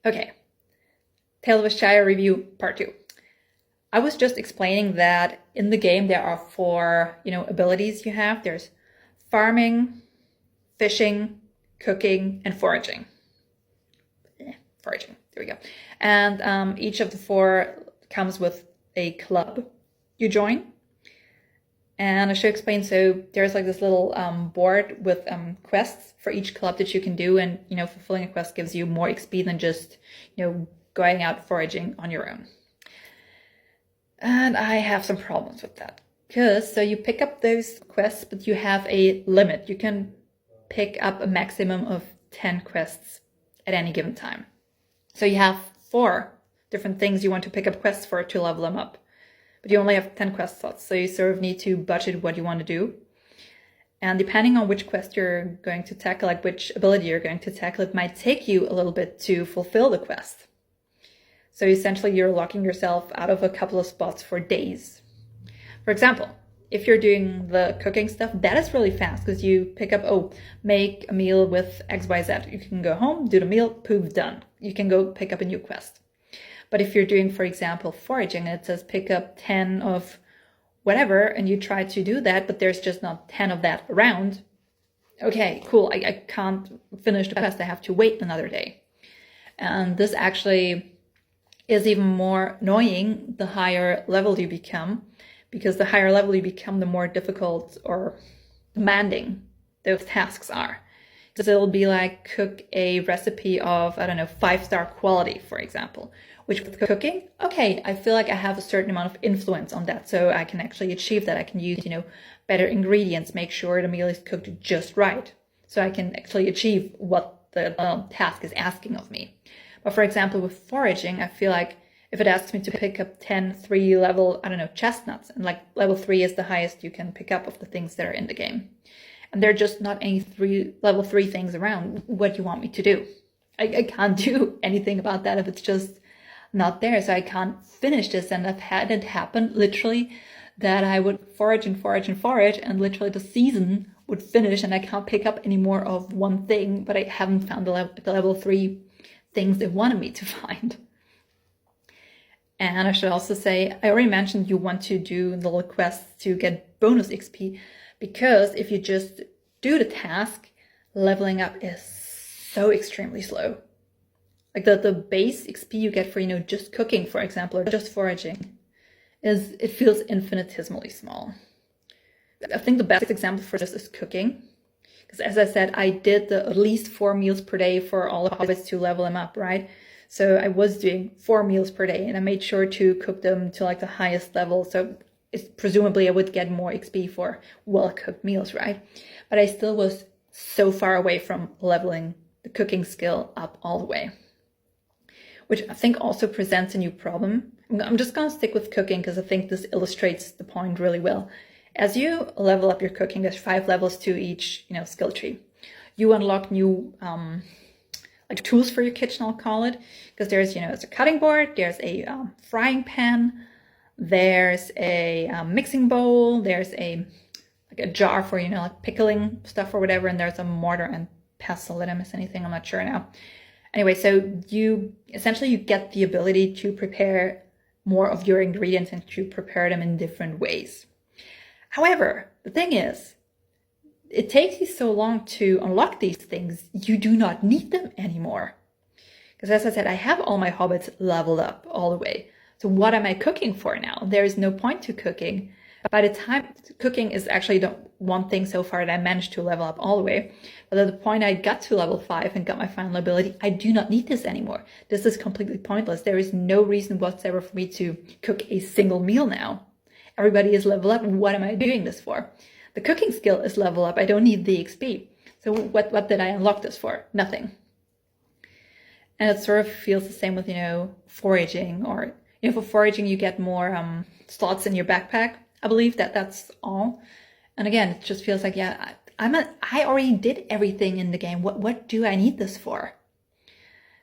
Okay, Tales of Shire review part 2. I was just explaining that in the game there are 4, abilities you have. There's farming, fishing, cooking, and foraging. Foraging, there we go. And each of the 4 comes with a club you join. And I should explain, so there's like this little board with quests for each club that you can do, and fulfilling a quest gives you more XP than just going out foraging on your own. And I have some problems with that, because so you pick up those quests, but you have a limit. You can pick up a maximum of 10 quests at any given time. So you have 4 different things you want to pick up quests for to level them up. But you only have 10 quest slots, so you sort of need to budget what you want to do. And depending on which quest you're going to tackle, like which ability you're going to tackle, it might take you a little bit to fulfill the quest. So essentially you're locking yourself out of a couple of spots for days. For example, if you're doing the cooking stuff, that is really fast, because you pick up, make a meal with XYZ. You can go home, do the meal, poof, done. You can go pick up a new quest. But if you're doing, for example, foraging, and it says pick up 10 of whatever, and you try to do that, but there's just not 10 of that around, okay, cool, I can't finish the quest, I have to wait another day. And this actually is even more annoying the higher level you become, because the higher level you become, the more difficult or demanding those tasks are. So it'll be like cook a recipe of, 5-star quality, for example. Which with cooking, okay, I feel like I have a certain amount of influence on that, so I can actually achieve that. I can use, better ingredients, make sure the meal is cooked just right, so I can actually achieve what the task is asking of me. But for example, with foraging, I feel like if it asks me to pick up 10 3-level, chestnuts, and like level 3 is the highest you can pick up of the things that are in the game, and there are just not any level 3 things around, what do you want me to do? I can't do anything about that if it's just not there, so I can't finish this. And I've had it happen literally that I would forage and forage and forage, and literally the season would finish and I can't pick up any more of one thing, but I haven't found the level 3 things they wanted me to find. And I should also say, I already mentioned you want to do the little quests to get bonus XP, because if you just do the task, leveling up is so extremely slow. Like the base XP you get for, just cooking, for example, or just foraging, it feels infinitesimally small. I think the best example for this is cooking. Because as I said, I did at least 4 meals per day for all the hobbits to level them up, right? So I was doing 4 meals per day, and I made sure to cook them to like the highest level. So presumably I would get more XP for well-cooked meals, right? But I still was so far away from leveling the cooking skill up all the way, which I think also presents a new problem. I'm just going to stick with cooking because I think this illustrates the point really well. As you level up your cooking, there's 5 levels to each, skill tree. You unlock new like tools for your kitchen, I'll call it, because there's, there's a cutting board, there's a frying pan, there's a mixing bowl, there's a jar for, like pickling stuff or whatever, and there's a mortar and pestle. Did I miss anything? I'm not sure now. Anyway, so you get the ability to prepare more of your ingredients and to prepare them in different ways. However, the thing is, it takes you so long to unlock these things, you do not need them anymore. Because as I said, I have all my hobbits leveled up all the way. So what am I cooking for now? There is no point to cooking. By the time cooking is actually the one thing so far that I managed to level up all the way. But at the point I got to level 5 and got my final ability, I do not need this anymore. This is completely pointless. There is no reason whatsoever for me to cook a single meal now. Everybody is level up. What am I doing this for? The cooking skill is level up. I don't need the XP. So what did I unlock this for? Nothing. And it sort of feels the same with, foraging, or, for foraging you get more slots in your backpack. I believe that's all. And again, it just feels like, I already did everything in the game. What do I need this for?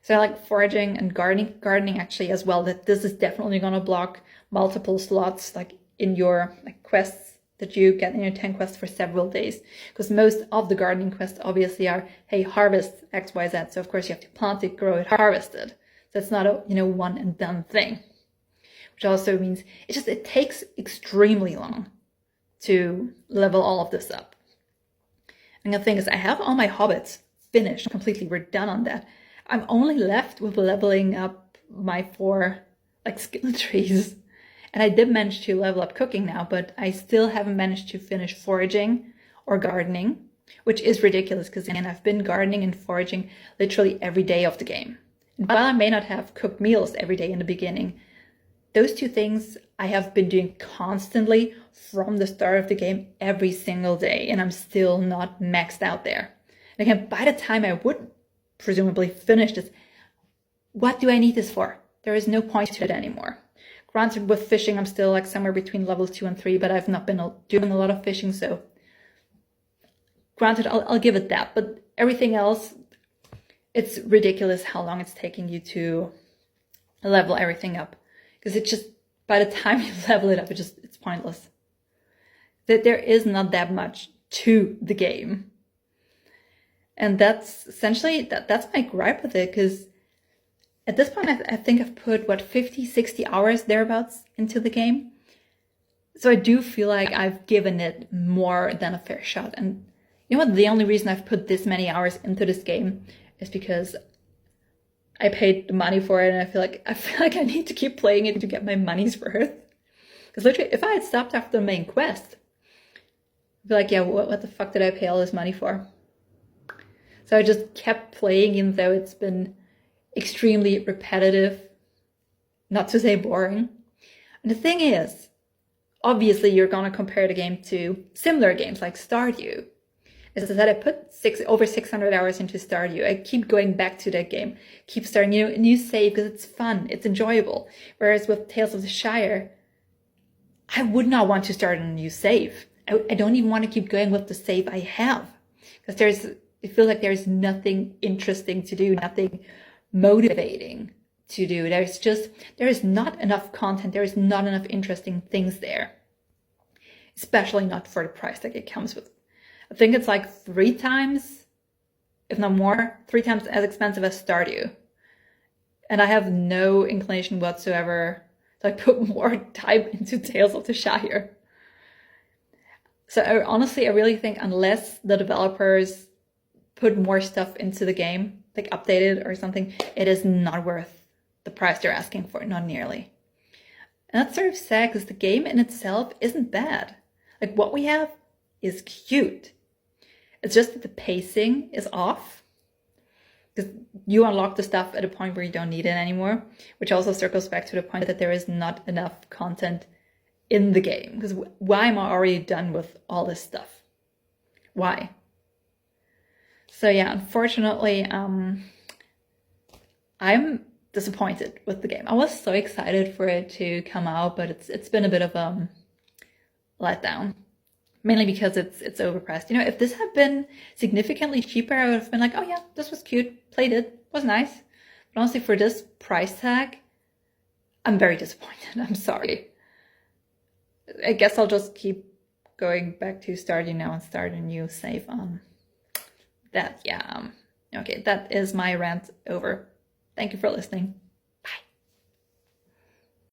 So I like foraging and gardening actually as well, that this is definitely going to block multiple slots like in your quests that you get in your 10 quests for several days. Because most of the gardening quests obviously are, hey, harvest XYZ. So of course you have to plant it, grow it, harvest it. So it's not a, one and done thing, which also means it takes extremely long to level all of this up. And the thing is, I have all my hobbits finished completely. We're done on that. I'm only left with leveling up my 4 skill trees. And I did manage to level up cooking now, but I still haven't managed to finish foraging or gardening, which is ridiculous because, again, I've been gardening and foraging literally every day of the game. And while I may not have cooked meals every day in the beginning, those 2 things I have been doing constantly from the start of the game every single day, and I'm still not maxed out there. And again, by the time I would presumably finish this, what do I need this for? There is no point to it anymore. Granted, with fishing, I'm still somewhere between levels 2 and 3, but I've not been doing a lot of fishing, so granted, I'll give it that. But everything else, it's ridiculous how long it's taking you to level everything up. Because it just, by the time you level it up, it's pointless. That there is not that much to the game. And that's essentially, that's my gripe with it, because at this point, I think I've put, 50, 60 hours thereabouts into the game. So I do feel like I've given it more than a fair shot. And you know what? The only reason I've put this many hours into this game is because I paid the money for it, and I feel like I need to keep playing it to get my money's worth. Because literally, if I had stopped after the main quest, I'd be like, yeah, what the fuck did I pay all this money for? So I just kept playing, even though it's been extremely repetitive, not to say boring. And the thing is, obviously you're going to compare the game to similar games like Stardew. As I said, I put over 600 hours into Stardew. I keep going back to that game, keep starting a new save because it's fun, it's enjoyable. Whereas with Tales of the Shire, I would not want to start a new save. I don't even want to keep going with the save I have, because it feels like there's nothing interesting to do, nothing motivating to do. There is not enough content. There is not enough interesting things there, especially not for the price that it comes with. I think it's 3 times, if not more, 3 times as expensive as Stardew. And I have no inclination whatsoever to put more time into Tales of the Shire. So honestly, I really think unless the developers put more stuff into the game, update it or something, it is not worth the price they're asking for, not nearly. And that's sort of sad, because the game in itself isn't bad. What we have is cute. It's just that the pacing is off, because you unlock the stuff at a point where you don't need it anymore, which also circles back to the point that there is not enough content in the game. Because why am I already done with all this stuff? Why? So yeah, unfortunately, I'm disappointed with the game. I was so excited for it to come out, but it's been a bit of a letdown. Mainly because it's overpriced. If this had been significantly cheaper, I would have been like, oh yeah, this was cute, played it, was nice. But honestly, for this price tag, I'm very disappointed. I'm sorry. I guess I'll just keep going back to Stardew now and start a new save on that. Yeah, okay, that is my rant over. Thank you for listening.